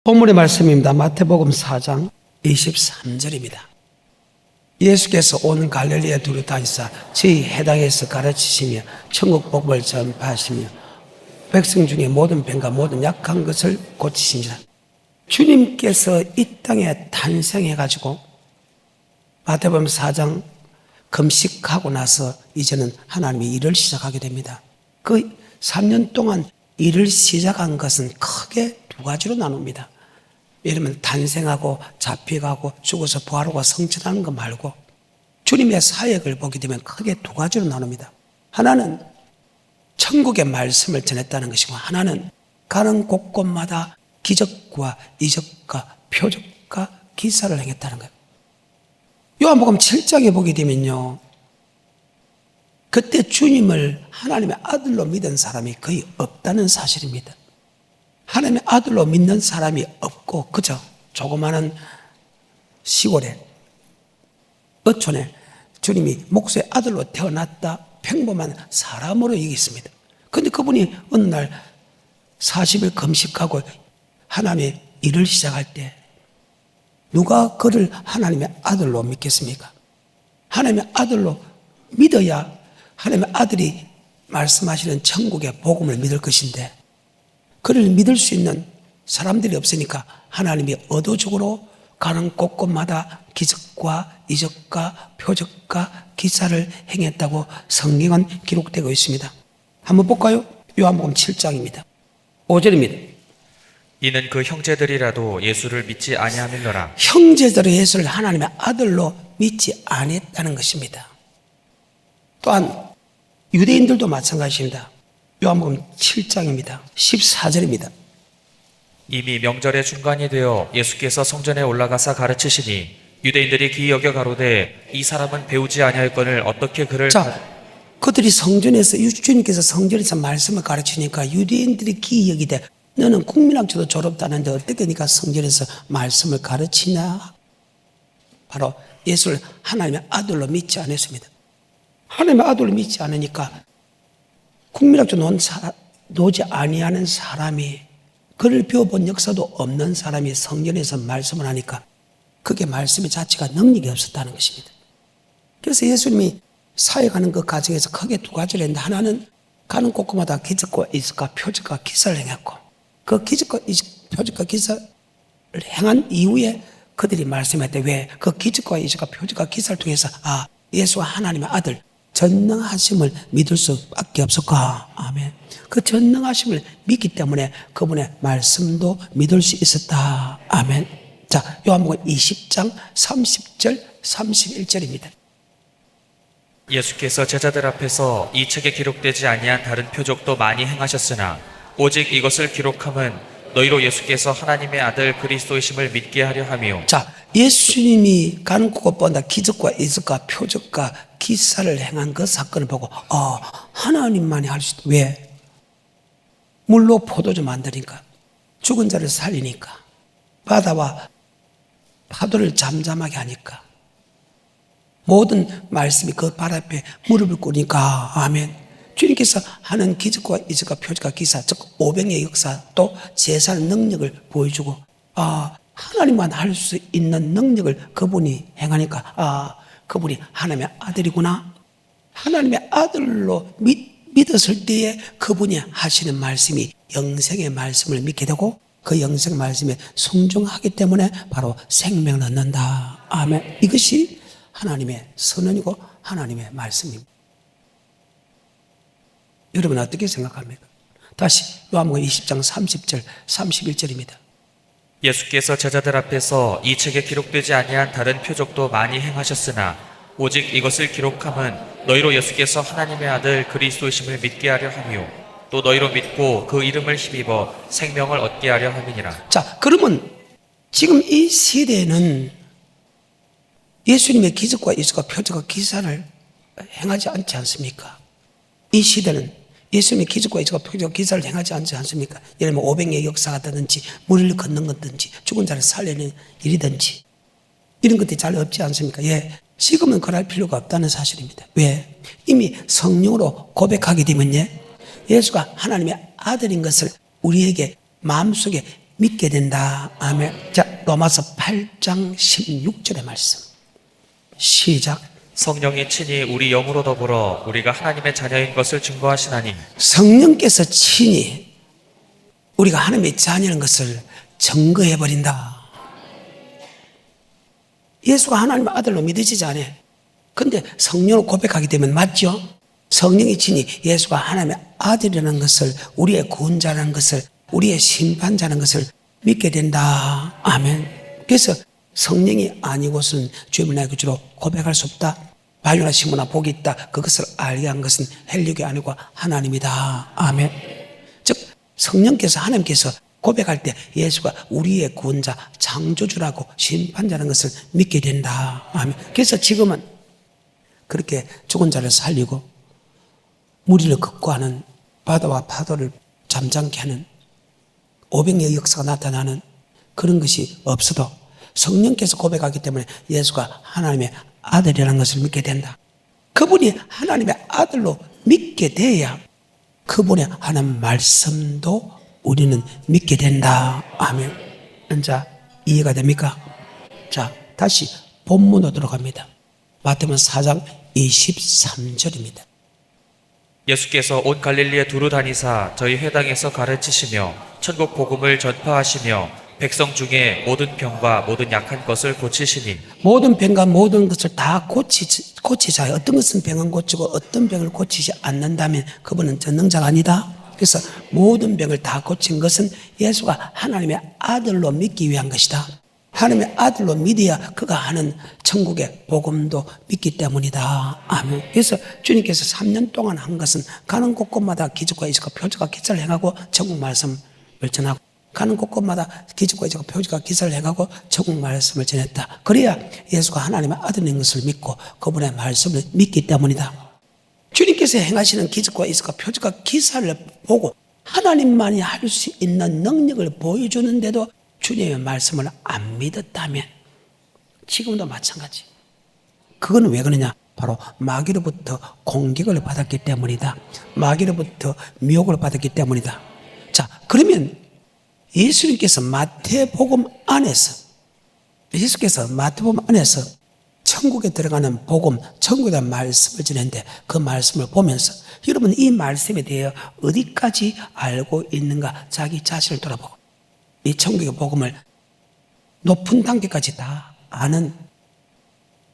본문의 말씀입니다. 마태복음 4장 23절입니다. 예수께서 온 갈릴리에 두루 다니사 저희 해당에서 가르치시며 천국 복음을 전파하시며 백성 중에 모든 병과 모든 약한 것을 고치시니라. 주님께서 이 땅에 탄생해가지고 마태복음 4장 금식하고 나서 이제는 하나님이 일을 시작하게 됩니다. 그 3년 동안 일을 시작한 것은 크게 두 가지로 나눕니다. 예를 탄생하고 잡혀가고 죽어서 부활하고 성천하는 거 말고 주님의 사역을 보게 되면 크게 두 가지로 나눕니다. 하나는 천국의 말씀을 전했다는 것이고, 하나는 가는 곳곳마다 기적과 이적과 표적과 기사를 행했다는 거예요. 요한복음 7장에 보게 되면요, 그때 주님을 하나님의 아들로 믿은 사람이 거의 없다는 사실입니다. 하나님의 아들로 믿는 사람이 없고 그저 조그마한 시골에 어촌에 주님이 목수의 아들로 태어났다 평범한 사람으로 여겼습니다. 그런데 그분이 어느 날 40일 금식하고 하나님의 일을 시작할 때 누가 그를 하나님의 아들로 믿겠습니까? 하나님의 아들로 믿어야 하나님의 아들이 말씀하시는 천국의 복음을 믿을 것인데, 그를 믿을 수 있는 사람들이 없으니까 하나님이 의도적으로 가는 곳곳마다 기적과 이적과 표적과 기사를 행했다고 성경은 기록되고 있습니다. 한번 볼까요? 요한복음 7장입니다. 5절입니다. 이는 그 형제들이라도 예수를 믿지 아니하밀러라. 형제들의 예수를 하나님의 아들로 믿지 아니했다는 것입니다. 또한 유대인들도 마찬가지입니다. 요한복음 7장입니다. 14절입니다. 이미 명절의 중간이 되어 예수께서 성전에 올라가사 가르치시니 유대인들이 기이 여겨 가로되 이 사람은 배우지 아니할거늘 어떻게 그를 그들이 성전에서 주님께서 성전에서 말씀을 가르치니까 유대인들이 기이 여기되 너는 국민학교도 졸업다는데 어떻게 네가 성전에서 말씀을 가르치냐? 바로 예수를 하나님의 아들로 믿지 않았습니다. 하나님의 아들로 믿지 않으니까 국민학교 놓지 아니하는 사람이, 그를 배워본 역사도 없는 사람이 성전에서 말씀을 하니까 그게 말씀의 자체가 능력이 없었다는 것입니다. 그래서 예수님이 사역하는 그 과정에서 크게 두 가지를 했는데, 하나는 가는 곳곳마다 기적과 이적과 표적과 기사를 행했고, 그 기적과 표적과 기사를 행한 이후에 그들이 말씀했대. 왜? 그 기적과 이적과 표적과 기사를 통해서 예수와 하나님의 아들 전능하심을 믿을 수밖에 없었까. 아멘. 그 전능하심을 믿기 때문에 그분의 말씀도 믿을 수 있었다. 아멘. 자, 요한복음 20장 30절 31절입니다. 예수께서 제자들 앞에서 이 책에 기록되지 아니한 다른 표적도 많이 행하셨으나 오직 이것을 기록함은 너희로 예수께서 하나님의 아들 그리스도이심을 믿게 하려 함이요. 자, 예수님이 가는 곳곳마다 기적과 이적과 표적과 기사를 행한 그 사건을 보고 하나님만이 할 수 있다. 왜? 물로 포도주 만드니까, 죽은 자를 살리니까, 바다와 파도를 잠잠하게 하니까, 모든 말씀이 그 발 앞에 무릎을 꿇으니까. 아멘. 주님께서 하는 기적과 이적과 표적과 기사, 즉 오병의 역사, 또 제사의 능력을 보여주고 하나님만 할 수 있는 능력을 그분이 행하니까 그분이 하나님의 아들이구나. 하나님의 아들로 믿었을 때에 그분이 하시는 말씀이 영생의 말씀을 믿게 되고, 그 영생 말씀에 순종하기 때문에 바로 생명을 얻는다. 아멘. 이것이 하나님의 선언이고 하나님의 말씀입니다. 여러분 어떻게 생각합니까? 다시 요한복음 20장 30절 31절입니다. 예수께서 제자들 앞에서 이 책에 기록되지 아니한 다른 표적도 많이 행하셨으나 오직 이것을 기록함은 너희로 예수께서 하나님의 아들 그리스도이심을 믿게 하려 함이요 또 너희로 믿고 그 이름을 힘입어 생명을 얻게 하려 함이니라. 자, 그러면 지금 이 시대에는 예수님의 기적과 이적과 표적과 기사를 행하지 않지 않습니까? 이 시대는 예수님의 기적과 이적과 표적과 기사를 행하지 않지 않습니까? 예를 들면 오병의 역사라든지 물을 걷는 것든지 죽은 자를 살리는 일이든지 이런 것들이 잘 없지 않습니까? 예, 지금은 그럴 필요가 없다는 사실입니다. 왜? 이미 성령으로 고백하게 되면 예수가 하나님의 아들인 것을 우리에게 마음속에 믿게 된다. 아멘. 자, 로마서 8장 16절의 말씀. 시작. 성령이 친히 우리 영으로 더불어 우리가 하나님의 자녀인 것을 증거하시나니 성령께서 친히 우리가 하나님의 자녀인 것을 증거해버린다. 예수가 하나님의 아들로 믿어지지 않아. 근데 성령을 고백하게 되면 맞죠? 성령이 친히 예수가 하나님의 아들이라는 것을, 우리의 구원자라는 것을, 우리의 심판자라는 것을 믿게 된다. 아멘. 그래서 성령이 아니고서는 주님을 나의 구주로 고백할 수 없다. 바요나 시모나 복이 있다. 그것을 알게 한 것은 헬력이 아니고 하나님이다. 아멘. 즉 성령께서, 하나님께서 고백할 때 예수가 우리의 구원자, 창조주라고 심판자라는 것을 믿게 된다. 아멘. 그래서 지금은 그렇게 죽은 자를 살리고 무리를 극구하는, 바다와 파도를 잠잠케 하는 500년의 역사가 나타나는 그런 것이 없어도 성령께서 고백하기 때문에 예수가 하나님의 아들이라는 것을 믿게 된다. 그분이 하나님의 아들로 믿게 돼야 그분의 하나님 말씀도 우리는 믿게 된다. 아멘. 자, 이해가 됩니까? 자, 다시 본문으로 들어갑니다. 마태복음 4장 23절입니다. 예수께서 온 갈릴리에 두루 다니사 저희 회당에서 가르치시며 천국 복음을 전파하시며 백성 중에 모든 병과 모든 약한 것을 고치시니 모든 병과 모든 것을 다 고치자. 어떤 것은 병은 고치고 어떤 병을 고치지 않는다면 그분은 전능자가 아니다. 그래서 모든 병을 다 고친 것은 예수가 하나님의 아들로 믿기 위한 것이다. 하나님의 아들로 믿어야 그가 하는 천국의 복음도 믿기 때문이다. 아멘. 그래서 주님께서 3년 동안 한 것은 가는 곳곳마다 기적과 이적과 표적과 기사를 행하고 천국 말씀을 전하고, 가는 곳곳마다 기적과 이적과 표적과 기사를 행하고 천국 말씀을 전했다. 그래야 예수가 하나님의 아들인 것을 믿고 그분의 말씀을 믿기 때문이다. 주님께서 행하시는 기적과 이적과 표적과 기사를 보고 하나님만이 할 수 있는 능력을 보여주는데도 주님의 말씀을 안 믿었다면 지금도 마찬가지. 그건 왜 그러냐? 바로 마귀로부터 공격을 받았기 때문이다. 마귀로부터 미혹을 받았기 때문이다. 자, 그러면 예수께서 마태복음 안에서 천국에 들어가는 복음, 천국에 대한 말씀을 전했는데 그 말씀을 보면서 여러분 이 말씀에 대해 어디까지 알고 있는가 자기 자신을 돌아보고 이 천국의 복음을 높은 단계까지 다 아는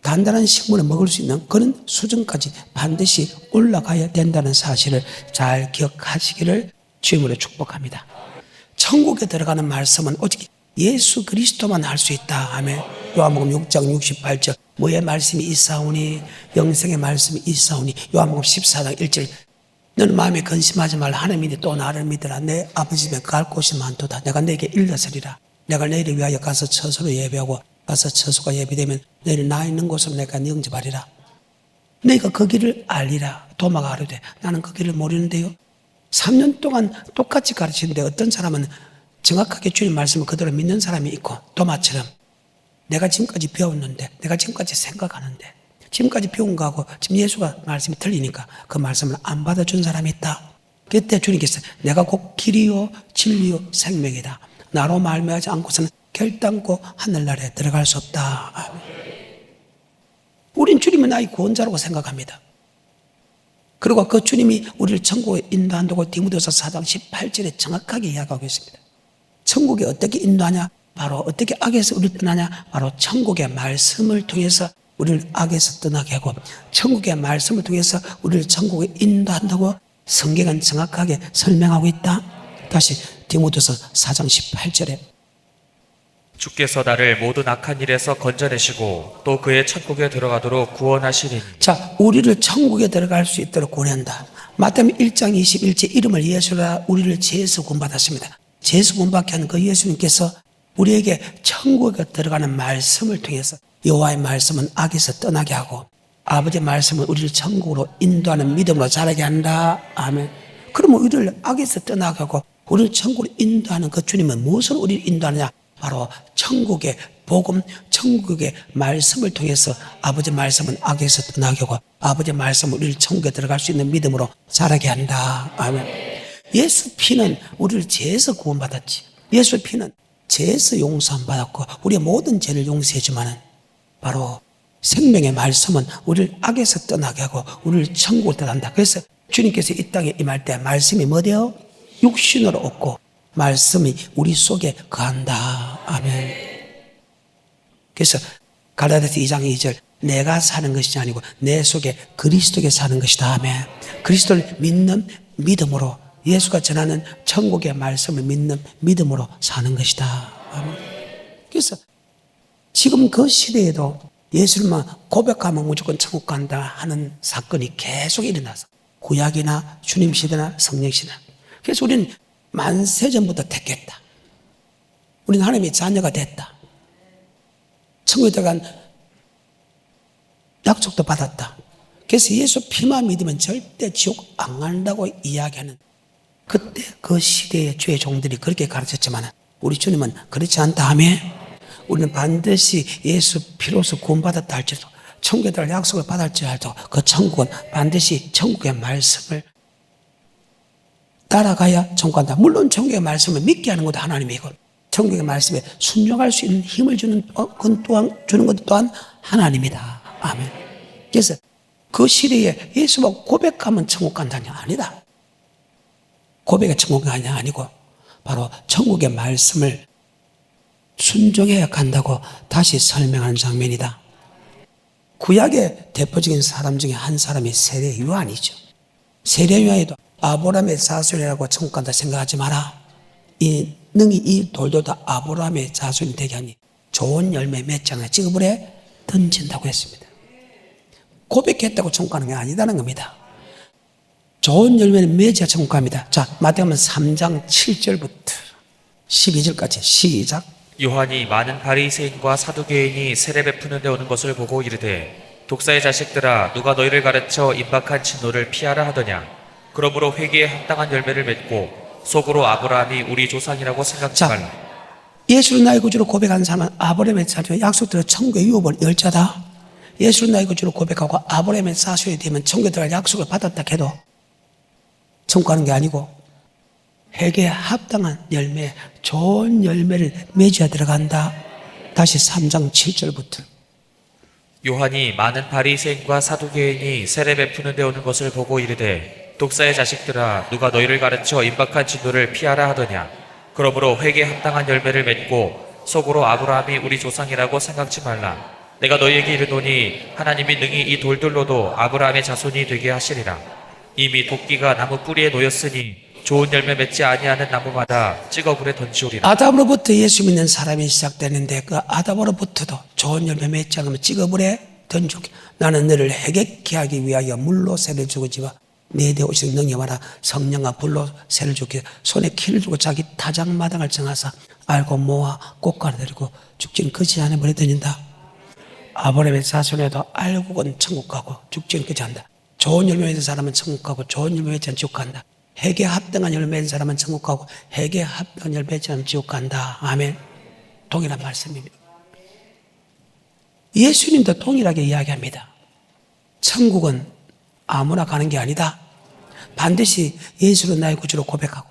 단단한 식물을 먹을 수 있는 그런 수준까지 반드시 올라가야 된다는 사실을 잘 기억하시기를 주님으로 축복합니다. 천국에 들어가는 말씀은 오직 예수 그리스도만 할 수 있다. 아멘. 요한복음 6장 68절 뭐의 말씀이 있사오니 영생의 말씀이 있사오니 요한복음 14장 1절 너는 마음에 근심하지 말라. 하나님이 또 나를 믿으라. 내 아버지 집에 갈 곳이 많도다. 내가 너에게 일러서리라. 내가 너희를 위하여 가서 처소로 예배하고 가서 처소가 예비되면 너희를 나 있는 곳으로 내가 영접하리라. 너희가 그 길을 알리라. 도마가 가로되 나는 그 길을 모르는데요. 3년 동안 똑같이 가르치는데 어떤 사람은 정확하게 주님 말씀을 그대로 믿는 사람이 있고 도마처럼 내가 지금까지 배웠는데 내가 지금까지 생각하는데 지금까지 배운 거하고 지금 예수가 말씀이 틀리니까 그 말씀을 안 받아준 사람이 있다. 그때 주님께서 내가 곧 길이요 진리요 생명이다. 나로 말미암지 않고서는 결단코 하늘나라에 들어갈 수 없다. 우린 주님은 나의 구원자라고 생각합니다. 그리고 그 주님이 우리를 천국에 인도한다고 디모데후서 4장 18절에 정확하게 이야기하고 있습니다. 천국에 어떻게 인도하냐? 바로 어떻게 악에서 우리를 떠나냐? 바로 천국의 말씀을 통해서 우리를 악에서 떠나게 하고 천국의 말씀을 통해서 우리를 천국에 인도한다고 성경은 정확하게 설명하고 있다. 다시 디모데후서 4장 18절에 주께서 나를 모든 악한 일에서 건져내시고 또 그의 천국에 들어가도록 구원하시리니. 자, 우리를 천국에 들어갈 수 있도록 구원한다. 마태복음 1장 21절 이름을 예수라 우리를 죄에서 구원받았습니다. 죄에서 구원받게 하는 그 예수님께서 우리에게 천국에 들어가는 말씀을 통해서 여호와의 말씀은 악에서 떠나게 하고 아버지의 말씀은 우리를 천국으로 인도하는 믿음으로 자라게 한다. 아멘. 그러면 우리를 악에서 떠나게 하고 우리를 천국으로 인도하는 그 주님은 무엇으로 우리를 인도하느냐? 바로 천국의 복음, 천국의 말씀을 통해서 아버지의 말씀은 악에서 떠나게 하고 아버지의 말씀은 우리를 천국에 들어갈 수 있는 믿음으로 자라게 한다. 아멘. 예수 피는 우리를 죄에서 구원받았지. 예수 피는 죄에서 용서함 받았고 우리의 모든 죄를 용서해주마는 바로 생명의 말씀은 우리를 악에서 떠나게 하고 우리를 천국을 떠난다. 그래서 주님께서 이 땅에 임할 때 말씀이 뭐대요? 육신으로 없고 말씀이 우리 속에 거한다. 아멘. 그래서 갈라디아서 2장 2절 내가 사는 것이 아니고 내 속에 그리스도께 사는 것이다. 아멘. 그리스도를 믿는 믿음으로 예수가 전하는 천국의 말씀을 믿는 믿음으로 사는 것이다. 아멘. 그래서 지금 그 시대에도 예수를만 고백하면 무조건 천국 간다 하는 사건이 계속 일어나서 구약이나 주님 시대나 성령 시대. 그래서 우리는 만세전부터 택했다. 우리는 하나님의 자녀가 됐다. 천국에 들어간 약속도 받았다. 그래서 예수 피만 믿으면 절대 지옥 안 간다고 이야기하는 그때 그 시대의 주의 종들이 그렇게 가르쳤지만 우리 주님은 그렇지 않다 하며 우리는 반드시 예수 피로서 구원받았다 할지라도 천국에 들어갈 약속을 받을지라도 그 천국은 반드시 천국의 말씀을 따라가야 천국 간다. 물론 천국의 말씀을 믿게 하는 것도 하나님이고 천국의 말씀에 순종할 수 있는 힘을 주는 것도 또한 하나님이다. 아멘. 그래서 그 시대에 예수만 고백하면 천국 간다냐? 아니다. 고백이 천국이 아니고 바로 천국의 말씀을 순종해야 간다고 다시 설명하는 장면이다. 구약의 대표적인 사람 중에 한 사람이 세례 요한이죠. 세례 요한에도 아브라함의 자손이라고 천국 간다 생각하지 마라. 능히 이 돌도 다 아브라함의 자손이 되게 하니 좋은 열매 맺지 않아 지구불에 던진다고 했습니다. 고백했다고 천국 가는 게 아니다는 겁니다. 좋은 열매를 맺어야 천국 갑니다. 자, 마태복음 3장 7절부터 12절까지 시작. 요한이 많은 바리새인과 사두개인이 세례 베푸는 데 오는 것을 보고 이르되 독사의 자식들아 누가 너희를 가르쳐 임박한 진노를 피하라 하더냐. 그러므로 회개에 합당한 열매를 맺고 속으로 아브라함이 우리 조상이라고 생각지 말라. 예수를 나의 구주로 고백한 사람은 아브라함의 자손 약속대로 천국의 유업을 열자다. 예수를 나의 구주로 고백하고 아브라함의 자손이 되면 천국에 들어갈 약속을 받았다 해도 천국 가는 게 아니고 회개에 합당한 열매, 좋은 열매를 맺어야 들어간다. 다시 3장 7절부터. 요한이 많은 바리새인과 사두개인이 세례 베푸는 데 오는 것을 보고 이르되 독사의 자식들아 누가 너희를 가르쳐 임박한 진노를 피하라 하더냐. 그러므로 회개에 합당한 열매를 맺고 속으로 아브라함이 우리 조상이라고 생각지 말라. 내가 너희에게 이르노니 하나님이 능히 이 돌들로도 아브라함의 자손이 되게 하시리라. 이미 도끼가 나무 뿌리에 놓였으니 좋은 열매 맺지 아니하는 나무마다 찍어불에 던지오리라. 아담으로부터 예수 믿는 사람이 시작되는데 그 아담으로부터도 좋은 열매 맺지 않으면 찍어불에 던지오리. 나는 너를 해결케 하기 위하여 물로 세를 주고 집어 네 대 오실 능력하라. 성령과 불로 세를 주기 손에 키를 주고 자기 타작마당을 정하사 알고 모아 꽃가루 들이고 죽지는 그지 안에 버려 던진다. 아브라함의 자손에도 알고는 천국 가고 죽지는 그지 않는다. 좋은 열매 맺은 사람은 천국 가고 좋은 열매 맺지 않으면 지옥 간다. 회개에 합당한 열매 맺은 사람은 천국 가고 회개에 합당한 열매 맺지 않으면 지옥 간다. 아멘. 동일한 말씀입니다. 예수님도 동일하게 이야기합니다. 천국은 아무나 가는 게 아니다. 반드시 예수로 나의 구주로 고백하고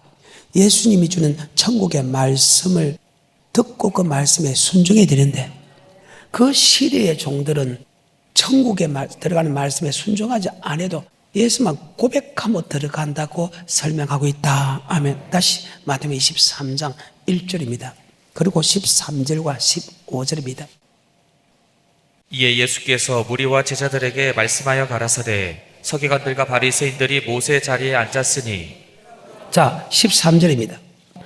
예수님이 주는 천국의 말씀을 듣고 그 말씀에 순종해야 되는데 그 시대의 종들은 천국에 들어가는 말씀에 순종하지 않아도 예수만 고백하며 들어간다고 설명하고 있다. 아멘. 다시 마태복음 23장 1절입니다. 그리고 13절과 15절입니다. 이에 예수께서 무리와 제자들에게 말씀하여 가라사대 서기관들과 바리새인들이 모세의 자리에 앉았으니 자, 13절입니다.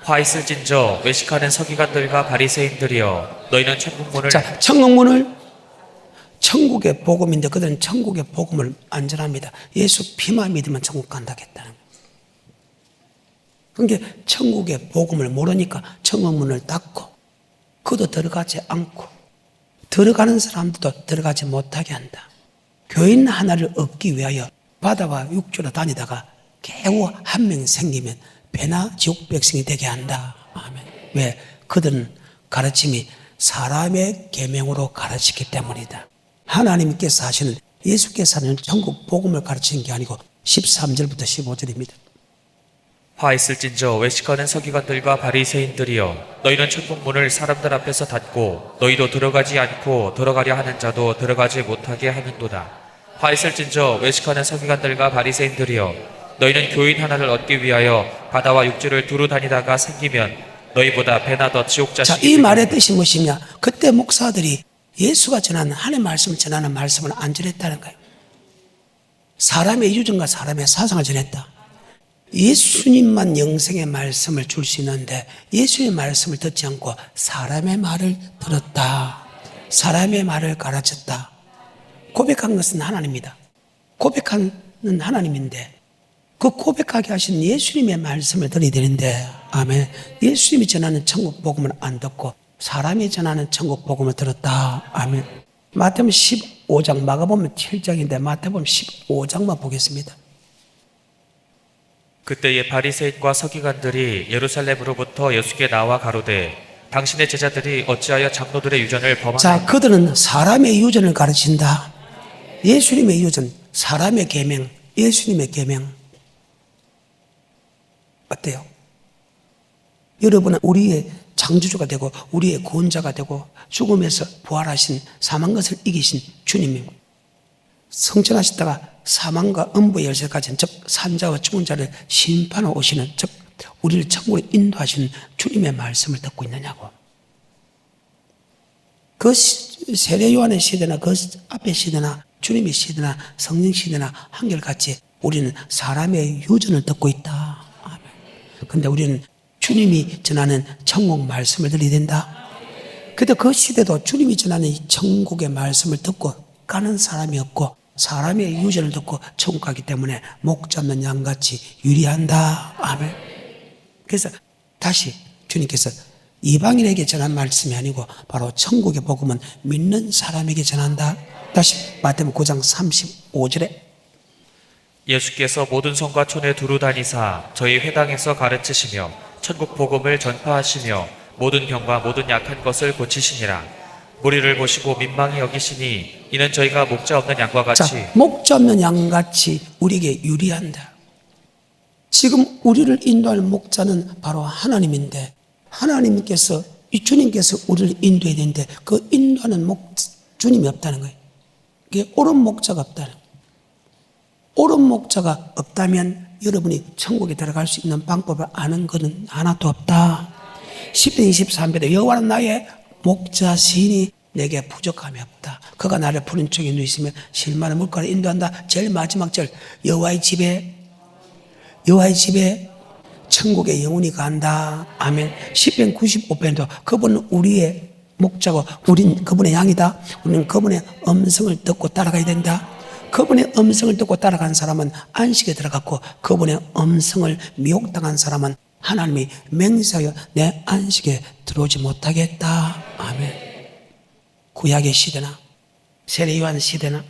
화 있을진저 외식하는 서기관들과 바리새인들이여 너희는 천국문을 자, 천국의 복음인데 그들은 천국의 복음을 안 전합니다. 예수 피만 믿으면 천국 간다겠다는 거예요. 그러니까 천국의 복음을 모르니까 천국문을 닫고 그도 들어가지 않고 들어가는 사람들도 들어가지 못하게 한다. 교인 하나를 얻기 위하여 바다와 육지로 다니다가 겨우 한 명 생기면 배나 지옥 백성이 되게 한다. 아멘. 왜? 그들은 가르침이 사람의 계명으로 가르치기 때문이다. 하나님께서 하시는 예수께서 하는 천국 복음을 가르치는 게 아니고 13절부터 15절입니다. 화 있을진저 외식하는 서기관들과 바리새인들이여 너희는 천국문을 사람들 앞에서 닫고 너희도 들어가지 않고 들어가려 하는 자도 들어가지 못하게 하는도다. 화 있을진저 외식하는 서기관들과 바리새인들이여 너희는 교인 하나를 얻기 위하여 바다와 육지를 두루 다니다가 생기면 너희보다 배나 더 지옥 자, 자식이 이 말의 뜻이 무엇이냐? 그때 목사들이 예수가 전하는 하나님의 말씀을 전하는 말씀을 안 전했다는 거예요. 사람의 유전과 사람의 사상을 전했다. 예수님만 영생의 말씀을 줄 수 있는데 예수의 말씀을 듣지 않고 사람의 말을 들었다. 사람의 말을 가르쳤다. 고백한 것은 하나님입니다. 고백하는 하나님인데 그 고백하게 하신 예수님의 말씀을 들어야 되는데 아멘. 예수님이 전하는 천국 복음을 안 듣고 사람이 전하는 천국 복음을 들었다. 아멘. 마태복음 15장, 마가복음 7장인데 마태복음 15장만 보겠습니다. 그때의 바리새인과 서기관들이 예루살렘으로부터 예수께 나와 가로되 당신의 제자들이 어찌하여 장로들의 유전을 범하나이까? 자, 그들은 사람의 유전을 가르친다. 예수님의 유전, 사람의 계명, 예수님의 계명. 어때요? 여러분은 우리의 창조주가 되고 우리의 구원자가 되고 죽음에서 부활하신 사망 것을 이기신 주님입니다. 성천하시다가 사망과 음부의 열쇠까지는 즉 산자와 죽은 자를 심판하러 오시는 즉 우리를 천국으로 인도하시는 주님의 말씀을 듣고 있느냐고. 그 세례 요한의 시대나 그 앞의 시대나 주님의 시대나 성령 시대나 한결같이 우리는 사람의 유전을 듣고 있다. 그런데 우리는 주님이 전하는 천국 말씀을 들어야 된다. 그때 그 시대도 주님이 전하는 이 천국의 말씀을 듣고 가는 사람이 없고 사람의 유전을 듣고 천국 가기 때문에 목 잡는 양같이 유리한다. 아멘. 그래서 다시 주님께서 이방인에게 전한 말씀이 아니고 바로 천국의 복음은 믿는 사람에게 전한다. 다시 마태복음 9장 35절에 예수께서 모든 성과 촌에 두루 다니사 저희 회당에서 가르치시며 천국 복음을 전파하시며 모든 병과 모든 약한 것을 고치시니라. 무리를 보시고 민망히 여기시니 이는 저희가 목자 없는 양과 같이 자, 목자 없는 양같이 우리에게 유리한다. 지금 우리를 인도할 목자는 바로 하나님인데 하나님께서 이 주님께서 우리를 인도해야 되는데 그 인도하는 주님이 없다는 거예요. 그게 옳은 목자가 없다는 거예요. 옳은 목자가 없다면 여러분이 천국에 들어갈 수 있는 방법을 아는 것은 하나도 없다. 10편 23편에 여호와는 나의 목자시니 내게 부족함이 없다. 그가 나를 푸른 쪽에 누이시며 실만한 물가로 인도한다. 제일 마지막 절 여호와의 집에 천국에 영원히 간다. 아멘. 10편 95편도 그분은 우리의 목자고 우린 그분의 양이다. 우리는 그분의 음성을 듣고 따라가야 된다. 그분의 음성을 듣고 따라간 사람은 안식에 들어갔고 그분의 음성을 미혹당한 사람은 하나님이 맹세하여 내 안식에 들어오지 못하겠다. 아멘. 구약의 시대나 세례 요한 시대나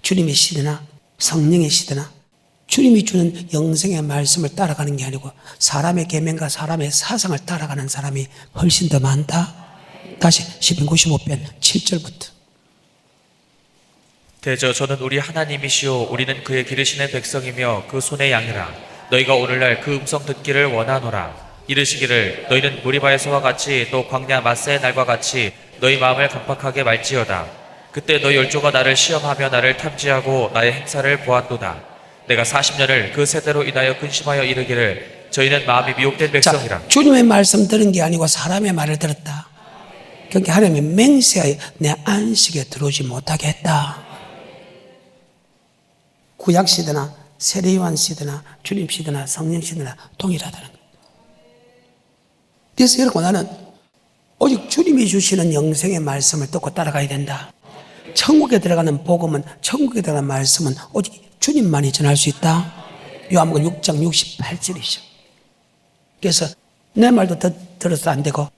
주님의 시대나 성령의 시대나 주님이 주는 영생의 말씀을 따라가는 게 아니고 사람의 계명과 사람의 사상을 따라가는 사람이 훨씬 더 많다. 다시 시편 95편 7절부터 대저 저는 우리 하나님이시오 우리는 그의 기르시는 백성이며 그 손의 양이라. 너희가 오늘날 그 음성 듣기를 원하노라. 이르시기를 너희는 무리바에서와 같이 또 광야 마사의 날과 같이 너희 마음을 강팍하게 말지어다. 그때 너희 열조가 나를 시험하며 나를 탐지하고 나의 행사를 보았도다. 내가 40년을 그 세대로 인하여 근심하여 이르기를 저희는 마음이 미혹된 백성이라. 자, 주님의 말씀 들은 게 아니고 사람의 말을 들었다. 그러니까 하나님이 맹세하여 내 안식에 들어오지 못하게 했다. 구약 시대나 세례 요한 시대나 주님 시대나 성령 시대나 동일하다는 거예요. 그래서 여러분 나는 오직 주님이 주시는 영생의 말씀을 듣고 따라가야 된다. 천국에 들어가는 복음은 천국에 들어가는 말씀은 오직 주님만이 전할 수 있다. 요한복음 6장 68절이죠. 그래서 내 말도 들어서 안 되고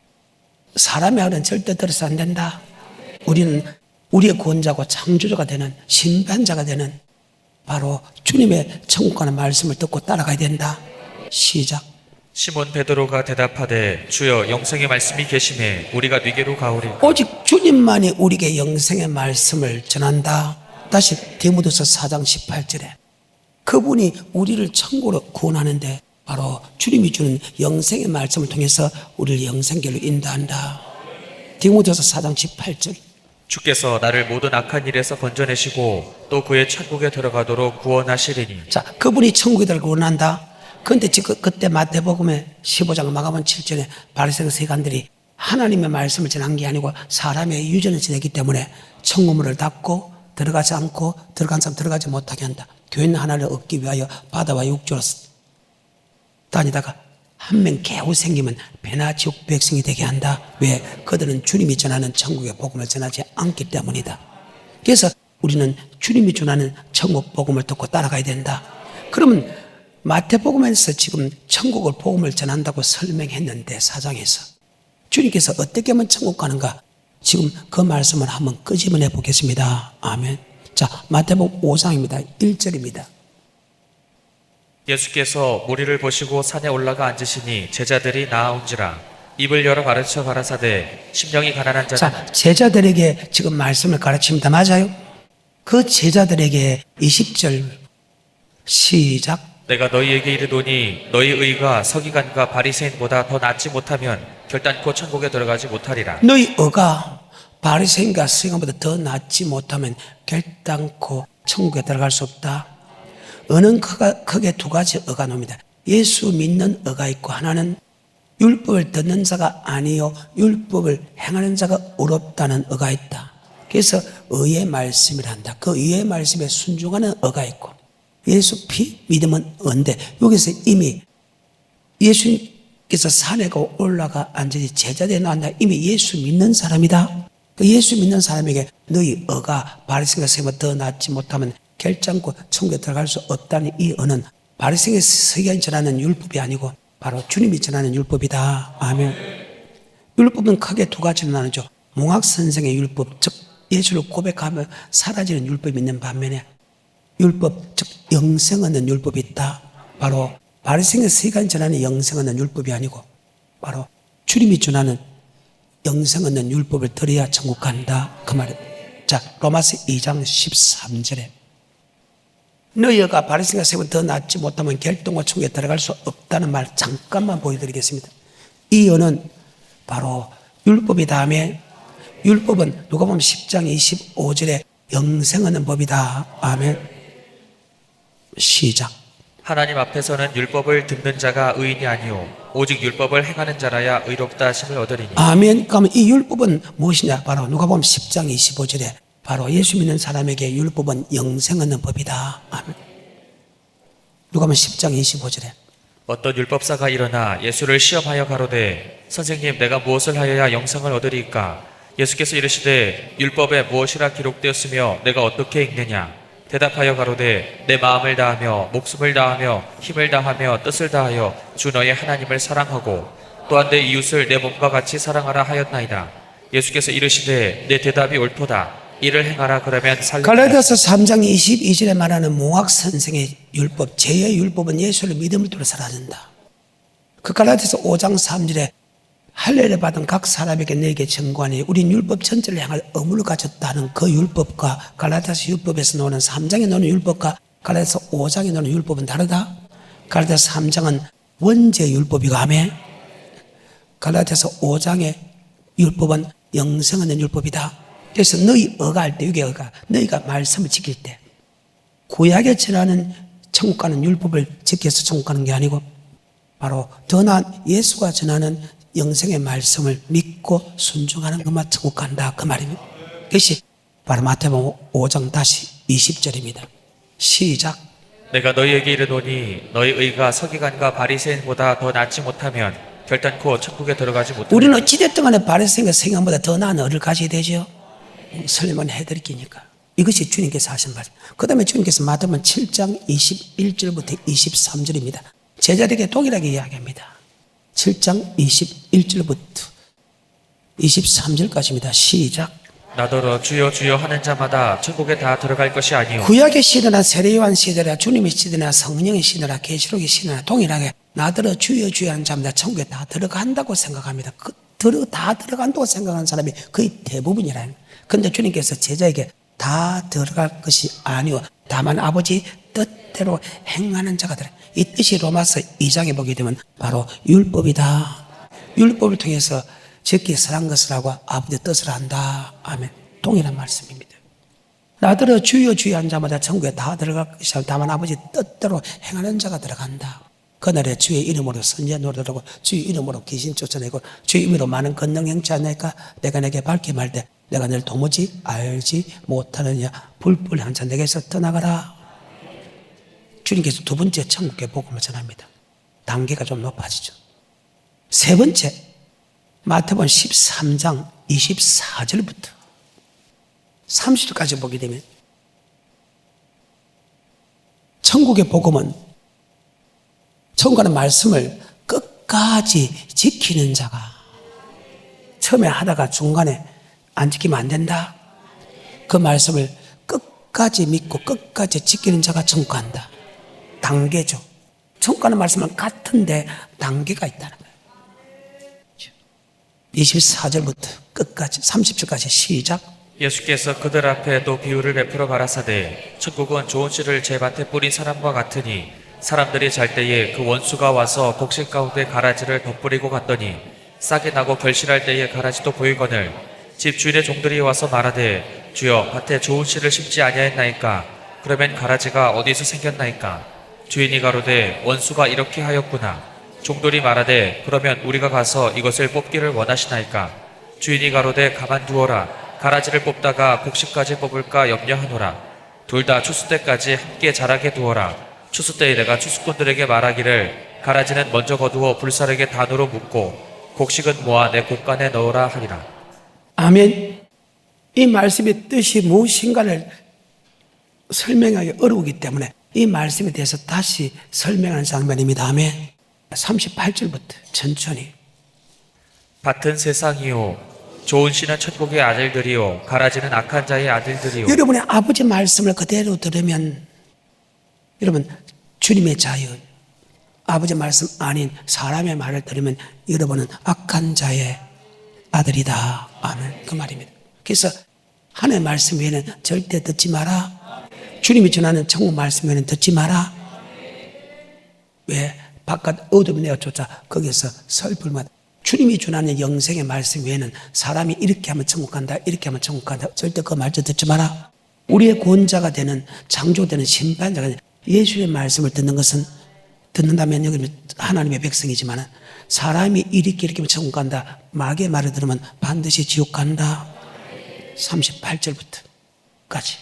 사람의 말은 절대 들어서 안 된다. 우리는 우리의 구원자고 창조주가 되는 심판자가 되는 바로 주님의 천국 가는 말씀을 듣고 따라가야 된다. 시작. 시몬 베드로가 대답하되 주여 영생의 말씀이 계심에 우리가 네게로 가오리. 오직 주님만이 우리에게 영생의 말씀을 전한다. 다시 디모데서 4장 18절에 그분이 우리를 천국으로 구원하는데 바로 주님이 주는 영생의 말씀을 통해서 우리를 영생길로 인도한다. 디모데후서 4장 18절. 주께서 나를 모든 악한 일에서 건져내시고 또 그의 천국에 들어가도록 구원하시리니. 자, 그분이 천국에 들어가고 원한다. 그런데 지금 그때 마태복음의 15장 마가복음 7절에 바리새인 세관들이 하나님의 말씀을 전한 게 아니고 사람의 유전을 지냈기 때문에 천국문을 닫고 들어가지 않고 들어간 사람 들어가지 못하게 한다. 교인 하나를 얻기 위하여 바다와 육지로 다니다가 한 명 개우 생기면 배나 지옥 백성이 되게 한다. 왜? 그들은 주님이 전하는 천국의 복음을 전하지 않기 때문이다. 그래서 우리는 주님이 전하는 천국 복음을 듣고 따라가야 된다. 그러면 마태복음에서 지금 천국을 복음을 전한다고 설명했는데 4장에서 주님께서 어떻게 하면 천국 가는가? 지금 그 말씀을 한번 끄집어내 보겠습니다. 아멘. 자, 마태복음 5장입니다. 1절입니다. 예수께서 무리를 보시고 산에 올라가 앉으시니 제자들이 나아온지라. 입을 열어 가르쳐 가라사대 심령이 가난한 자는. 자, 제자들에게 지금 말씀을 가르칩니다. 맞아요? 그 제자들에게 20절 시작. 내가 너희에게 이르노니 너희 의가 서기관과 바리새인보다 더 낫지 못하면 결단코 천국에 들어가지 못하리라. 너희 의가 바리새인과 서기관보다 더 낫지 못하면 결단코 천국에 들어갈 수 없다. 의는 크게 두 가지 의가 나옵니다. 예수 믿는 의가 있고 하나는 율법을 듣는 자가 아니요 율법을 행하는 자가 의롭다는 의가 있다. 그래서 의의 말씀이란다. 그 의의 말씀에 순종하는 의가 있고 예수 피 믿음은 의인데 여기서 이미 예수님께서 산에 올라가 앉으니 제자들이 나온다. 이미 예수 믿는 사람이다. 그 예수 믿는 사람에게 너희 의가 바리새인과 서기관보다 더 낫지 못하면 결정코 천국에 들어갈 수 없다는 이 의는 바리새인과 서기관이 전하는 율법이 아니고 바로 주님이 전하는 율법이다. 아멘. 율법은 크게 두 가지로 나누죠. 몽학 선생의 율법, 즉 예수를 고백하며 사라지는 율법이 있는 반면에 율법, 즉 영생 얻는 율법이 있다. 바로 바리새인과 서기관이 전하는 영생 얻는 율법이 아니고 바로 주님이 전하는 영생 얻는 율법을 들어야 천국 간다. 그 말이에요. 자, 로마서 2장 13절에 너희가 바리새인과 서기관보다 더 낫지 못하면 결단코 천국에 들어갈 수 없다는 말 잠깐만 보여드리겠습니다. 이 의는 바로 율법이 다음에 율법은 누가 보면 10장 25절에 영생 얻는 법이다. 아멘. 시작. 하나님 앞에서는 율법을 듣는 자가 의인이 아니요 오직 율법을 행하는 자라야 의롭다 하심을 얻으리니. 아멘. 그러면 이 율법은 무엇이냐? 바로 누가 보면 10장 25절에 바로 예수 믿는 사람에게 율법은 영생 얻는 법이다. 아멘. 누가 보면 10장 25절에 어떤 율법사가 일어나 예수를 시험하여 가로되 선생님 내가 무엇을 하여야 영생을 얻으리이까? 예수께서 이르시되 율법에 무엇이라 기록되었으며 내가 어떻게 읽느냐? 대답하여 가로되 내 마음을 다하며 목숨을 다하며 힘을 다하며 뜻을 다하여 주 너의 하나님을 사랑하고 또한 내 이웃을 내 몸과 같이 사랑하라 하였나이다. 예수께서 이르시되 내 대답이 옳도다. 이를 행하라 그러면 살리라. 갈라디아서 3장 22절에 말하는 몽학 선생의 율법, 제2의 율법은 예수를 믿음을 통해 사라진다. 그 갈라디아서 5장 3절에 할례를 받은 각 사람에게 내게 증거하니 우린 율법 전체를 향할 의무를 가졌다는 그 율법과 갈라디아서 율법에서 나오는 3장에 나오는 율법과 갈라디아서 5장에 나오는 율법은 다르다. 갈라디아서 3장은 원죄 율법이고 아멘. 갈라디아서 5장의 율법은 영생 얻는 율법이다. 그래서 너희 의가 할 때, 이게 의가 너희가 말씀을 지킬 때 구약에 전하는 천국 가는 율법을 지켜서 천국 가는 게 아니고 바로 더 나은 예수가 전하는 영생의 말씀을 믿고 순종하는 것만 천국 간다. 그 말입니다. 그것이 바로 마태복음 5장 다시 20절입니다. 시작. 내가 너희에게 이르노니 너희 의가 서기관과 바리새인보다 더 낫지 못하면 결단코 천국에 들어가지 못하리라. 우리는 어찌됐든 간에 바리새인과 서기관보다 더 나은 의를 가져야 되죠. 설명을 해드릴게니까. 이것이 주님께서 하신 말씀. 그 다음에 주님께서 마태복음 7장 21절부터 23절입니다. 제자들에게 동일하게 이야기합니다. 7장 21절부터 23절까지입니다. 시작. 나더러 주여 주여 하는 자마다 천국에 다 들어갈 것이 아니요 구약의 시대나 세례요한 시대나 주님의 시대나 성령의 시대나 계시록의 시대나 동일하게 나더러 주여 주여 하는 자마다 천국에 다 들어간다고 생각합니다. 다 들어간다고 생각하는 사람이 거의 대부분이라는. 그런데 주님께서 제자에게 다 들어갈 것이 아니요 다만 아버지 뜻 뜻대로 행하는 자가 되라. 이 뜻이 로마서 2장에 보게 되면 바로 율법이다. 율법을 통해서 적게 선한 것을 하고 아버지의 뜻을 한다. 아멘. 동일한 말씀입니다. 나더러 주여 주여 한 자마다 천국에 다 들어갈 것이라. 다만 아버지 뜻대로 행하는 자가 들어간다. 그날에 주의 이름으로 선지자 노릇하고 주의 이름으로 귀신 쫓아내고 주의 이름으로 많은 권능 행치 않나이까? 내가 내게 밝게 말되 내가 늘 도무지 알지 못하느냐. 불불 한자 내게서 떠나가라. 주님께서 두 번째 천국의 복음을 전합니다. 단계가 좀 높아지죠. 세 번째 마태복음 13장 24절부터 30절까지 보게 되면 천국의 복음은 천국하는 말씀을 끝까지 지키는 자가, 처음에 하다가 중간에 안 지키면 안 된다. 그 말씀을 끝까지 믿고 끝까지 지키는 자가 천국 간다. 단계죠. 천국 가는 말씀은 같은데 단계가 있다는 거예요. 24절부터 끝까지 30절까지 시작. 예수께서 그들 앞에 또 비유를 베풀어 가라사대 천국은 좋은 씨를 제 밭에 뿌린 사람과 같으니 사람들이 잘 때에 그 원수가 와서 곡식 가운데 가라지를 덧뿌리고 갔더니 싹이 나고 결실할 때에 가라지도 보이거늘 집 주인의 종들이 와서 말하되 주여 밭에 좋은 씨를 심지 아니하였나이까? 그러면 가라지가 어디서 생겼나이까? 주인이 가로되 원수가 이렇게 하였구나. 종들이 말하되 그러면 우리가 가서 이것을 뽑기를 원하시나이까? 주인이 가로되 가만두어라. 가라지를 뽑다가 곡식까지 뽑을까 염려하노라. 둘 다 추수 때까지 함께 자라게 두어라. 추수 때에 내가 추수꾼들에게 말하기를 가라지는 먼저 거두어 불사르게 단으로 묶고 곡식은 모아 내 곡간에 넣으라 하리라. 아멘. 이 말씀의 뜻이 무엇인가를 설명하기 어려우기 때문에 이 말씀에 대해서 다시 설명하는 장면입니다. 아멘. 38절부터 천천히. 밭은 세상이요 좋은 씨는 천국의 아들들이요 가라지는 악한 자의 아들들이요. 여러분의 아버지 말씀을 그대로 들으면 여러분 주님의 자유, 아버지 말씀 아닌 사람의 말을 들으면 여러분은 악한 자의 아들이다. 아멘. 그 말입니다. 그래서 하나님의 말씀 외에는 절대 듣지 마라. 주님이 전하는 천국 말씀 외에는 듣지 마라. 왜? 바깥 어둠이 내어쫓아 거기서 설불만. 주님이 전하는 영생의 말씀 외에는 사람이 이렇게 하면 천국 간다, 이렇게 하면 천국 간다. 절대 그 말도 듣지 마라. 우리의 구원자가 되는, 창조되는 심판자가 되는 예수의 말씀을 듣는 것은, 듣는다면 여기 하나님의 백성이지만 사람이 이렇게 하면 천국 간다. 마귀의 말을 들으면 반드시 지옥 간다. 38절부터까지.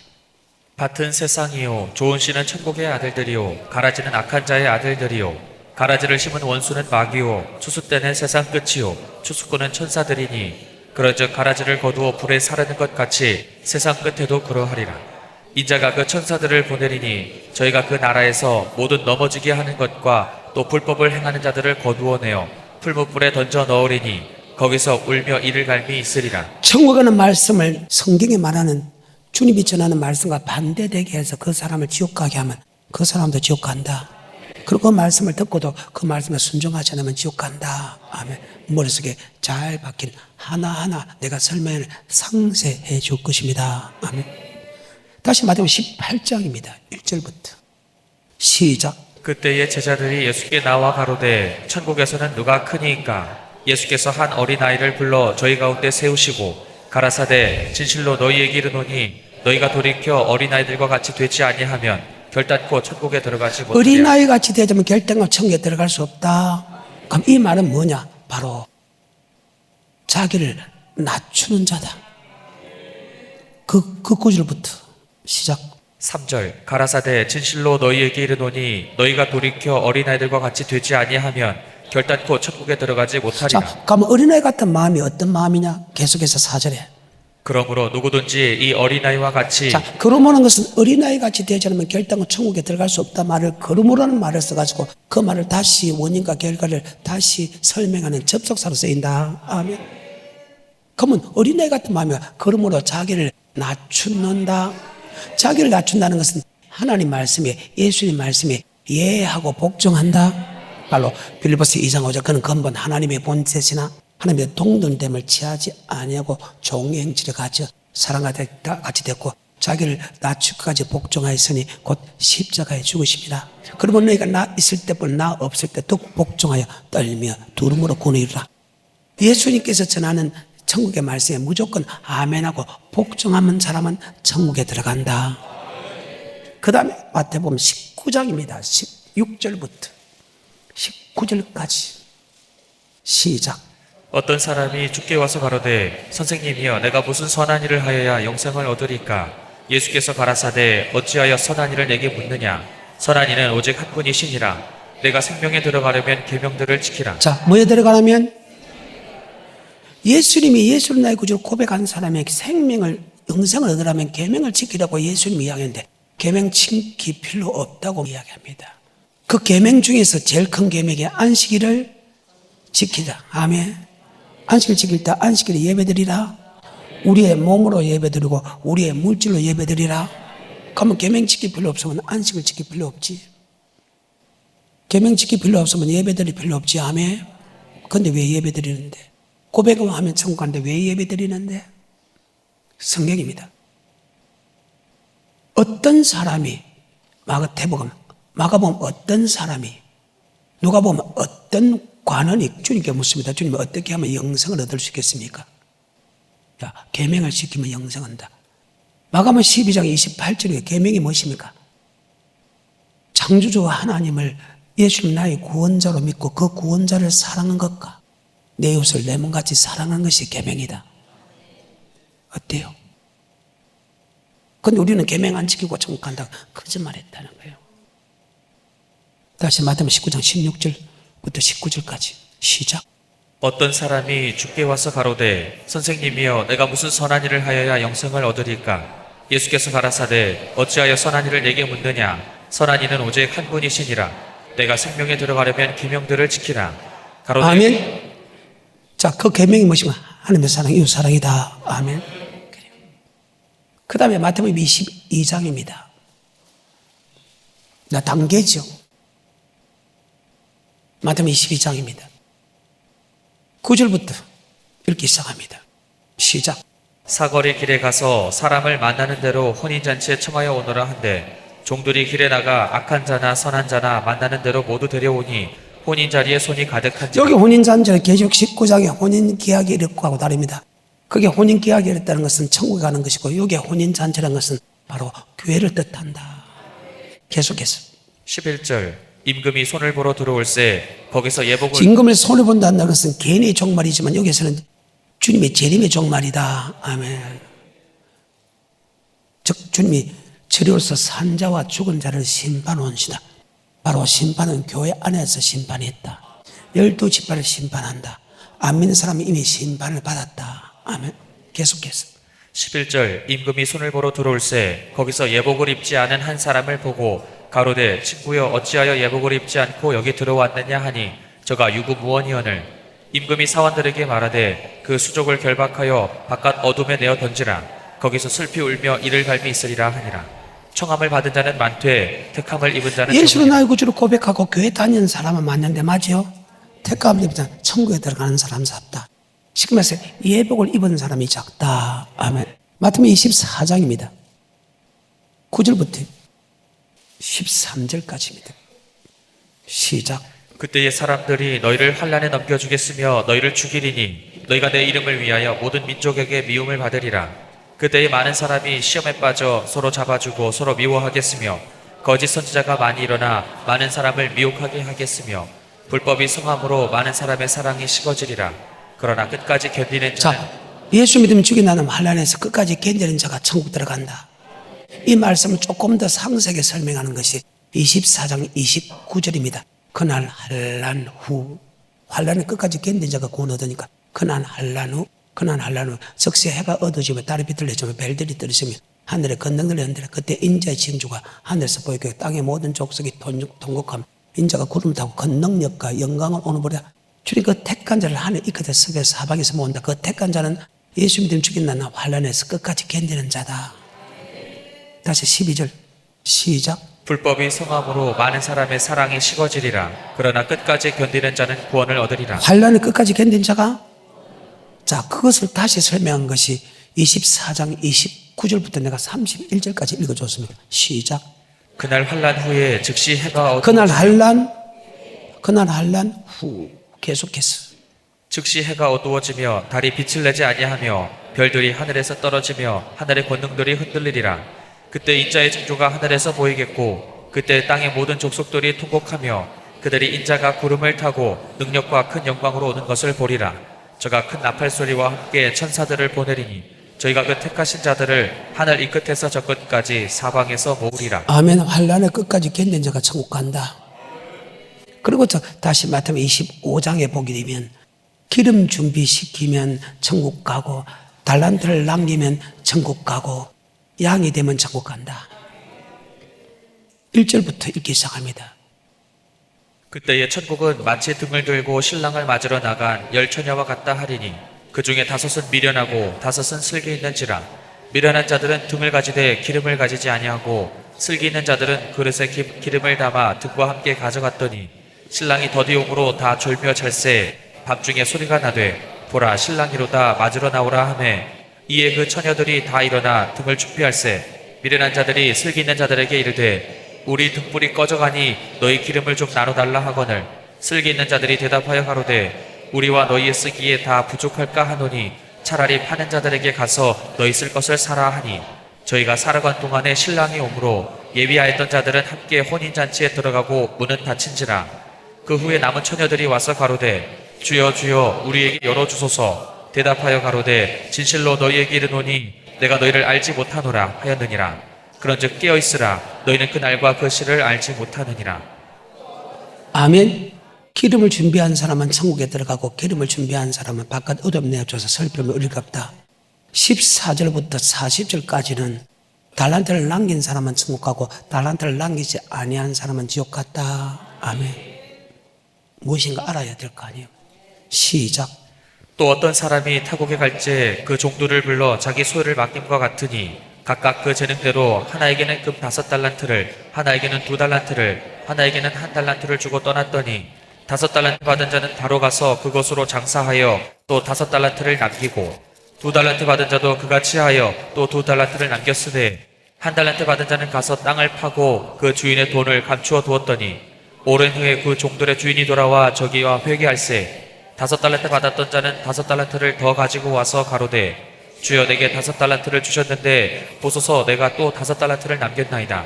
밭은 세상이요 좋은 씨는 천국의 아들들이요 가라지는 악한 자의 아들들이요. 가라지를 심은 원수는 마귀요 추수 때는 세상 끝이요 추수꾼은 천사들이니 그런즉 가라지를 거두어 불에 사르는 것 같이 세상 끝에도 그러하리라. 인자가 그 천사들을 보내리니 저희가 그 나라에서 모든 넘어지게 하는 것과 또 불법을 행하는 자들을 거두어내어 풀무불에 던져 넣으리니 거기서 울며 이를 갈미 있으리라. 천국 가는 말씀을 성경에 말하는 주님이 전하는 말씀과 반대되게 해서 그 사람을 지옥 가게 하면 그 사람도 지옥 간다. 그리고 그 말씀을 듣고도 그 말씀에 순종하지 않으면 지옥 간다. 아멘. 머릿속에 잘 박힌 하나하나 내가 설명을 상세해 줄 것입니다. 아멘. 다시 마태복음 18장입니다. 1절부터 시작. 그때의 제자들이 예수께 나와 가로되 천국에서는 누가 크니이까? 예수께서 한 어린아이를 불러 저희 가운데 세우시고 가라사대 진실로 너희에게 이르노니 너희가 돌이켜 어린아이들과 같이 되지 아니하면 결단코 천국에 들어가지 못하리라. 어린아이 같이 되자면 결단코 천국에 들어갈 수 없다. 그럼 이 말은 뭐냐? 바로 자기를 낮추는 자다. 그 구절부터 시작. 3절 가라사대 진실로 너희에게 이르노니 너희가 돌이켜 어린아이들과 같이 되지 아니하면 결단코 천국에 들어가지 못하리라. 자, 그럼 어린아이 같은 마음이 어떤 마음이냐? 계속해서 4절에. 그러므로 누구든지 이 어린아이와 같이. 자, 그러므로는 것은 어린아이 같이 되지 않으면 결단코 천국에 들어갈 수 없다 말을 그러므로라는 말을 써가지고 그 말을 다시 원인과 결과를 다시 설명하는 접속사로 쓰인다. 아멘. 그러면 어린아이 같은 마음이 그러므로 자기를 낮춘다. 자기를 낮춘다는 것은 하나님 말씀에 예수님 말씀에 예하고 복종한다. 바로 빌립보서 2장 5절 그는 근본 하나님의 본체시나 하나님의 동등됨을 취하지 아니하고 종의 행실을 가져 사랑과 같이 됐고 자기를 낮추기까지 복종하였으니 곧 십자가에 죽으심이라. 그러면 너희가 나 있을 때뿐 나 없을 때 더욱 복종하여 떨며 두름으로 구원을 이루라. 예수님께서 전하는 천국의 말씀에 무조건 아멘하고 복종하는 사람은 천국에 들어간다. 그 다음에 마태복음 19장입니다. 16절부터 19절까지 시작. 어떤 사람이 주께 와서 가로되 선생님이여 내가 무슨 선한 일을 하여야 영생을 얻으리까? 예수께서 가라사대 어찌하여 선한 일을 내게 묻느냐? 선한 이는 오직 한 분이시니라. 내가 생명에 들어가려면 계명들을 지키라. 자, 뭐에 들어가려면? 예수님이 예수를 나의 구주로 고백한 사람에게 생명을, 영생을 얻으려면 계명을 지키라고 예수님이 이야기했는데 계명 지키 필요 없다고 이야기합니다. 그 계명 중에서 제일 큰 계명이 안식일을 지키자. 아멘. 안식일 지킬 때 안식일에 예배드리라. 우리의 몸으로 예배드리고 우리의 물질로 예배드리라. 그러면 계명 지킬 필요 없으면 안식일 지킬 필요 없지. 계명 지킬 필요 없으면 예배드릴 필요 없지. 아멘. 근데 왜 예배드리는데? 고백을 하면 천국 가는데 왜 예배드리는데? 성경입니다. 어떤 사람이 마가복음 어떤 사람이 누가복음 어떤 관원이 주님께 묻습니다. 주님 어떻게 하면 영생을 얻을 수 있겠습니까? 야, 계명을 지키면 영생한다. 마가복음 12장 28절에 계명이 무엇입니까? 창조주 하나님을 예수님 나의 구원자로 믿고 그 구원자를 사랑하는 것과 내 이웃을 내 몸같이 사랑하는 것이 계명이다. 어때요? 근데 우리는 계명 안 지키고 천국 간다고 거짓말했다는 거예요. 다시 마태복음 19장 16절부터 19절까지 시작. 어떤 사람이 주께 와서 가로되 선생님이여 내가 무슨 선한 일을 하여야 영생을 얻으리까? 예수께서 가라사대 어찌하여 선한 일을 내게 묻느냐? 선한 이는 오직 한 분이시니라. 내가 생명에 들어가려면 계명들을 지키라. 가로되 아멘. 자, 그 계명이 무엇이면 하나님의 사랑, 이웃 사랑이다. 아멘. 그 다음에 마태복음 22장입니다. 나 단계죠. 마태복음 22장입니다. 9절부터 읽기 시작합니다. 시작. 사거리 길에 가서 사람을 만나는 대로 혼인잔치에 청하여 오너라 한데 종들이 길에 나가 악한 자나 선한 자나 만나는 대로 모두 데려오니 혼인자리에 손이 가득한지라. 여기 혼인잔치를 계시록 19장에 혼인계약이 이렇고 다릅니다. 그게 혼인계약이 이랬다는 것은 천국에 가는 것이고 여기에 혼인잔치라는 것은 바로 교회를 뜻한다. 계속해서 11절 임금이 손을 보러 들어올세 거기서 예복을 임금을 손을 본다는 것은 개인의 종말이지만 여기서는 주님의 재림의 종말이다. 아멘. 즉 주님이 저리로서 산 자와 죽은 자를 심판하시다. 바로 심판은 교회 안에서 심판했다. 12지파를 심판한다. 안 믿는 사람이 이미 심판을 받았다. 아멘. 계속해서 11절 임금이 손을 보러 들어올세 거기서 예복을 입지 않은 한 사람을 보고 가로되 친구여 어찌하여 예복을 입지 않고 여기 들어왔느냐 하니 저가 유구무원이언을 임금이 사원들에게 말하되 그 수족을 결박하여 바깥 어둠에 내어 던지라. 거기서 슬피 울며 이를 갈미 있으리라 하니라. 청함을 받은 자는 많되 택함을 입은 자는 예수를 적으니라. 나의 구주로 고백하고 교회 다니는 사람은 맞는데 맞죠? 택함을 입은 자는 천국에 들어가는 사람 잡다. 쉽게 말해서 예복을 입은 사람이 작다. 아멘. 마태복음 24장입니다. 9절부터 13절까지입니다. 시작. 그때의 사람들이 너희를 환란에 넘겨주겠으며 너희를 죽이리니 너희가 내 이름을 위하여 모든 민족에게 미움을 받으리라. 그때에 많은 사람이 시험에 빠져 서로 잡아주고 서로 미워하겠으며 거짓 선지자가 많이 일어나 많은 사람을 미혹하게 하겠으며 불법이 성함으로 많은 사람의 사랑이 식어지리라. 그러나 끝까지 견디는 자는 자, 예수 믿으면 죽이나는 환란에서 끝까지 견디는 자가 천국 들어간다. 이 말씀을 조금 더 상세하게 설명하는 것이 24장 29절입니다. 그날 환란 후, 환란을 끝까지 견딘 자가 구원 얻으니까 그날 환란 후, 즉시 해가 어두워지며 달이 비틀려지며 별들이 떨어지며 하늘에 건너들이 흔들려 그때 인자의 징조가 하늘에서 보이고 땅의 모든 족속이 통곡하며 인자가 구름 타고 그 능력과 영광을 오는 보라. 주님 그 택한 자를 하늘 이 끝에 섭에서 사방에서 모은다. 그 택한 자는 예수 믿으면 죽인다나 환란에서 끝까지 견디는 자다. 다시 12절 시작. 불법이 성함으로 많은 사람의 사랑이 식어지리라. 그러나 끝까지 견디는 자는 구원을 얻으리라. 환란을 끝까지 견딘 자가, 자, 그것을 다시 설명한 것이 24장 29절부터 내가 31절까지 읽어줬습니다. 시작. 그날 환란 후에 즉시 해가 그날 환란 후 계속해서 즉시 해가 어두워지며 달이 빛을 내지 아니하며 별들이 하늘에서 떨어지며 하늘의 권능들이 흔들리리라. 그때 인자의 징조가 하늘에서 보이겠고 그때 땅의 모든 족속들이 통곡하며 그들이 인자가 구름을 타고 능력과 큰 영광으로 오는 것을 보리라. 저가 큰 나팔 소리와 함께 천사들을 보내리니 저희가 그 택하신 자들을 하늘 이 끝에서 저 끝까지 사방에서 모으리라. 아멘. 환란의 끝까지 견딘 자가 천국 간다. 그리고 다시 마태복음 25장에 보게 되면 기름 준비시키면 천국 가고 달란트를 남기면 천국 가고 양이 되면 천국 간다. 1절부터 읽기 시작합니다. 그때의 천국은 마치 등을 들고 신랑을 맞으러 나간 열 처녀와 같다 하리니 그 중에 5은 미련하고 5은 슬기 있는지라. 미련한 자들은 등을 가지되 기름을 가지지 아니하고 슬기 있는 자들은 그릇에 기름을 담아 등과 함께 가져갔더니 신랑이 더디움으로 다 졸며 찰새 밤중에 소리가 나되 보라 신랑이로다 맞으러 나오라 하매 이에 그 처녀들이 다 일어나 등을 준비할새 미련한 자들이 슬기 있는 자들에게 이르되 우리 등불이 꺼져가니 너희 기름을 좀 나눠달라 하거늘 슬기 있는 자들이 대답하여 가로되 우리와 너희의 쓰기에 다 부족할까 하노니 차라리 파는 자들에게 가서 너희 쓸 것을 사라 하니 저희가 살아간 동안에 신랑이 오므로 예비하였던 자들은 함께 혼인잔치에 들어가고 문은 닫힌지라. 그 후에 남은 처녀들이 와서 가로되 주여 주여 우리에게 열어주소서. 대답하여 가로되 진실로 너희에게 이르노니 내가 너희를 알지 못하노라 하였느니라. 그런즉 깨어있으라. 너희는 그 날과 그 시를 알지 못하느니라. 아멘. 기름을 준비한 사람은 천국에 들어가고 기름을 준비한 사람은 바깥 어둠 내어줘서 슬픔이 어릴갑다. 14절부터 40절까지는 달란트를 남긴 사람은 천국 가고 달란트를 남기지 아니한 사람은 지옥 갔다. 아멘. 무엇인가 알아야 될 거 아니에요. 시작. 또 어떤 사람이 타국에 갈지 그 종들을 불러 자기 소유를 맡김과 같으니 각각 그 재능대로 하나에게는 금 5달란트를 하나에게는 2달란트를 하나에게는 1달란트를 주고 떠났더니 5달란트 받은 자는 바로 가서 그것으로 장사하여 또 5달란트를 남기고 2달란트 받은 자도 그같이 하여 또 2달란트를 남겼으되 1달란트 받은 자는 가서 땅을 파고 그 주인의 돈을 감추어 두었더니 오랜 후에 그 종들의 주인이 돌아와 저기와 회개할세 5달란트 받았던 자는 5달란트를 더 가지고 와서 가로되 주여 내게 5달란트를 주셨는데 보소서 내가 또 5달란트를 남겼나이다.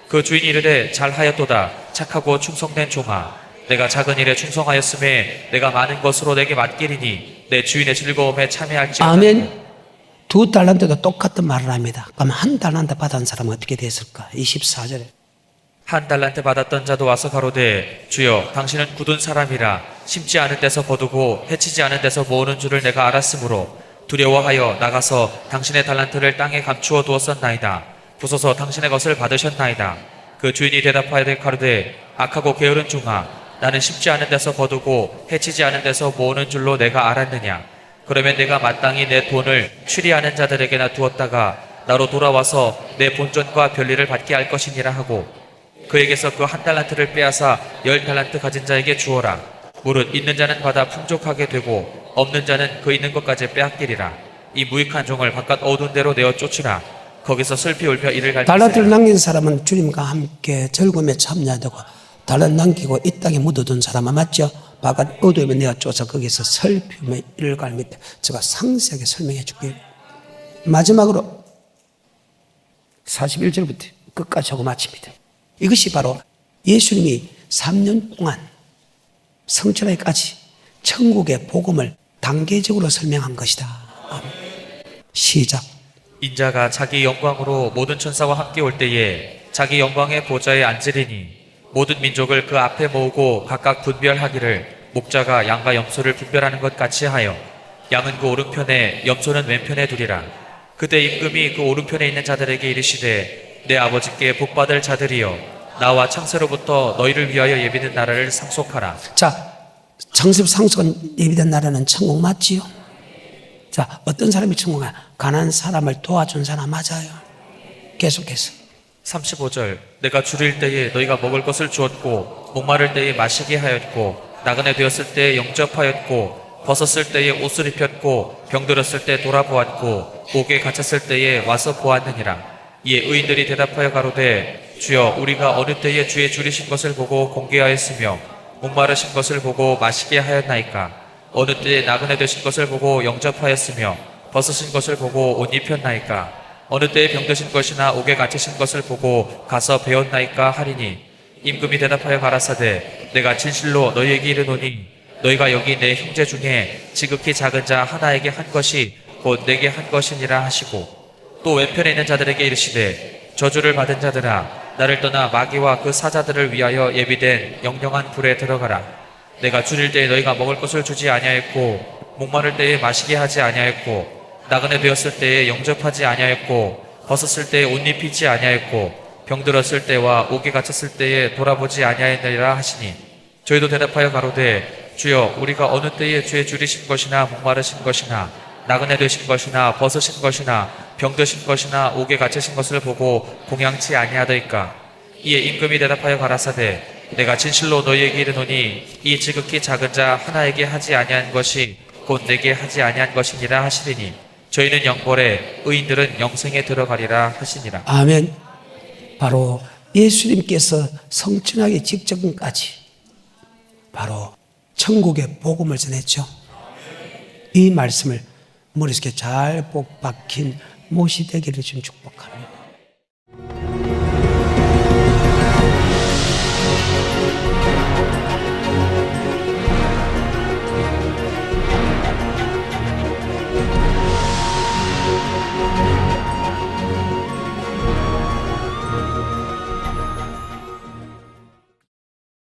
그 주인이 이르되 잘하였도다. 착하고 충성된 종아. 내가 작은 일에 충성하였음에 내가 많은 것으로 내게 맡기리니 내 주인의 즐거움에 참여할지어다. 아멘. 2달란트도 똑같은 말을 합니다. 그럼 1달란트 받은 사람은 어떻게 됐을까? 24절에 1달란트 받았던 자도 와서 가로되 주여 당신은 굳은 사람이라 심지 않은 데서 거두고 해치지 않은 데서 모으는 줄을 내가 알았으므로 두려워하여 나가서 당신의 달란트를 땅에 감추어 두었었나이다. 부소서 당신의 것을 받으셨나이다. 그 주인이 대답하여 가로되 악하고 게으른 종아 나는 심지 않은 데서 거두고 해치지 않은 데서 모으는 줄로 내가 알았느냐. 그러면 내가 마땅히 내 돈을 취리하는 자들에게나 두었다가 나로 돌아와서 내 본전과 별리를 받게 할 것이니라 하고 그에게서 그 1달란트를 빼앗아 10달란트 가진 자에게 주어라. 무릇 있는 자는 받아 풍족하게 되고 없는 자는 그 있는 것까지 빼앗기리라. 이 무익한 종을 바깥 어두운 데로 내어 쫓으라. 거기서 슬피 울며 이를 갈미세라. 달란트를 남긴 사람은 주님과 함께 즐거움에 참여하고 달란트 남기고 이 땅에 묻어둔 사람은 맞죠? 바깥 어두움에 내어 쫓아 거기서 슬피며 이를 갈미다. 제가 상세하게 설명해 줄게요. 마지막으로 41절부터 끝까지 하고 마칩니다. 이것이 바로 예수님이 3년 동안 성천하기까지 천국의 복음을 단계적으로 설명한 것이다. 아멘. 시작. 인자가 자기 영광으로 모든 천사와 함께 올 때에 자기 영광의 보좌에 앉으리니 모든 민족을 그 앞에 모으고 각각 분별하기를 목자가 양과 염소를 분별하는 것 같이 하여 양은 그 오른편에 염소는 왼편에 두리라. 그때 임금이 그 오른편에 있는 자들에게 이르시되 내 아버지께 복받을 자들이여 나와 창세로부터 너희를 위하여 예비된 나라를 상속하라. 자, 정습 상속은 예비된 나라는 천국 맞지요? 자, 어떤 사람이 천국에 가난한 사람을 도와준 사람 맞아요. 계속해서 35절 내가 줄일 때에 너희가 먹을 것을 주었고 목마를 때에 마시게 하였고 나그네 되었을 때에 영접하였고 벗었을 때에 옷을 입혔고 병들었을 때 돌아보았고 옥에 갇혔을 때에 와서 보았느니라. 이에 의인들이 대답하여 가로되 주여 우리가 어느 때에 주의 줄이신 것을 보고 공개하였으며 목마르신 것을 보고 마시게 하였나이까. 어느 때에 나그네 되신 것을 보고 영접하였으며 벗으신 것을 보고 옷 입혔나이까. 어느 때에 병드신 것이나 옥에 갇히신 것을 보고 가서 배웠나이까 하리니 임금이 대답하여 가라사대 내가 진실로 너희에게 이르노니 너희가 여기 내 형제 중에 지극히 작은 자 하나에게 한 것이 곧 내게 한 것이니라 하시고 또 왼편에 있는 자들에게 이르시되 저주를 받은 자들아 나를 떠나 마귀와 그 사자들을 위하여 예비된 영영한 불에 들어가라. 내가 줄일 때에 너희가 먹을 것을 주지 아니하였고 목마를 때에 마시게 하지 아니하였고 나그네 되었을 때에 영접하지 아니하였고 벗었을 때에 옷 입히지 아니하였고 병들었을 때와 옥에 갇혔을 때에 돌아보지 아니하였느니라 하시니 저희도 대답하여 가로되 주여 우리가 어느 때에 주의 줄이신 것이나 목마르신 것이나 나그네 되신 것이나 벗으신 것이나 병드신 것이나 옥에 갇히신 것을 보고 공양치 아니하더이까. 이에 임금이 대답하여 가라사대 내가 진실로 너희에게 이르노니 이 지극히 작은 자 하나에게 하지 아니한 것이 곧 내게 하지 아니한 것이니라 하시리니 저희는 영벌에 의인들은 영생에 들어가리라 하시니라. 아멘. 바로 예수님께서 성천하기 직전까지 바로 천국의 복음을 전했죠. 이 말씀을 머릿속에 잘 복 박힌 못이 되기를 좀 축복합니다.